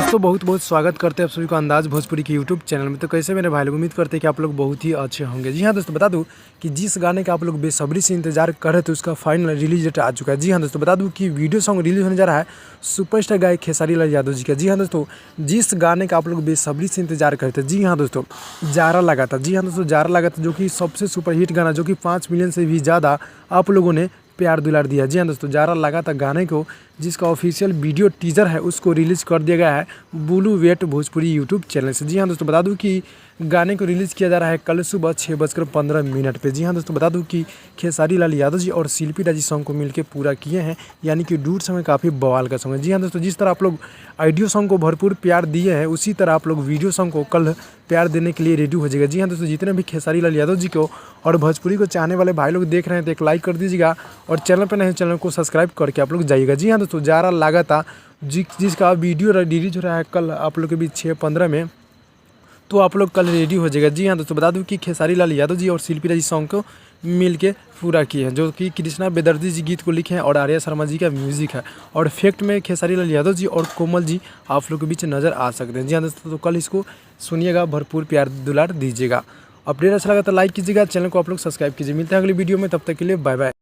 दोस्तों बहुत बहुत स्वागत करते हैं आप सभी को अंदाज भोजपुरी के यूट्यूब चैनल में। तो कैसे मेरे भाई लोग, उम्मीद करते हैं कि आप लोग बहुत ही अच्छे होंगे। जी हाँ दोस्तों, बता दूं कि जिस गाने का आप लोग बेसब्री से इंतजार कर रहे थे उसका फाइनल रिलीज डेट आ चुका है। जी हाँ दोस्तों, बता दूं कि वीडियो सॉन्ग रिलीज होने जा रहा है सुपरस्टार गायक खेसारी लाल यादव जी का। जी हाँ दोस्तों, जिस गाने का आप लोग बेसब्री से इंतजार कर रहे थे, जी हाँ दोस्तों, जारा लगा था। जी हाँ दोस्तों, जारा लगा था, जो कि सबसे सुपरहिट गाना, जो कि 5 मिलियन से भी ज़्यादा आप लोगों ने प्यार दुलार दिया। जी हाँ दोस्तों, जारा लगा था गाने को, जिसका ऑफिशियल वीडियो टीजर है उसको रिलीज़ कर दिया गया है बुलू वेट भोजपुरी यूट्यूब चैनल से। जी हाँ दोस्तों, बता दूं कि गाने को रिलीज़ किया जा रहा है कल सुबह 6:15 पे। जी हाँ दोस्तों, बता दूं कि खेसारी लाल यादव जी और शिल्पी राजी सॉन्ग को मिलकर पूरा किए हैं, यानी कि डूड सॉन्ग काफ़ी बवाल का सॉन्ग है। जी हाँ दोस्तों, जिस तरह आप लोग ऑडियो सॉन्ग को भरपूर प्यार दिए हैं, उसी तरह आप लोग वीडियो सॉन्ग को कल प्यार देने के लिए रेडी हो जाएगा। जी हाँ दोस्तों, जितने भी खेसारी लाल यादव जी को और भोजपुरी को चाहने वाले भाई लोग देख रहे हैं तो एक लाइक कर दीजिएगा, और चैनल पर नए चैनल को सब्सक्राइब करके आप लोग जाइएगा। जी हाँ दोस्तों, जारा लगा था जिसका वीडियो रिलीज हो रहा है कल आप लोग के बीच 6:15 में, तो आप लोग कल रेडी हो जाएगा। जी हाँ दोस्तों, बता दूं कि खेसारी लाल यादव जी और शिल्पी राजी सॉन्ग को मिल के पूरा किए हैं, जो कि कृष्णा बेदर्दी जी गीत को लिखे हैं और आर्या शर्मा जी का म्यूजिक है, और फैक्ट में खेसारी लाल यादव जी और कोमल जी आप लोग के बीच नज़र आ सकते हैं। जी हाँ दोस्तों, तो कल इसको सुनिएगा, भरपूर प्यार दुलार दीजिएगा। अपडेट अच्छा लगा तो लाइक कीजिएगा, चैनल को आप लोग सब्सक्राइब कीजिए। मिलते हैं अगली वीडियो में, तब तक के लिए बाय बाय।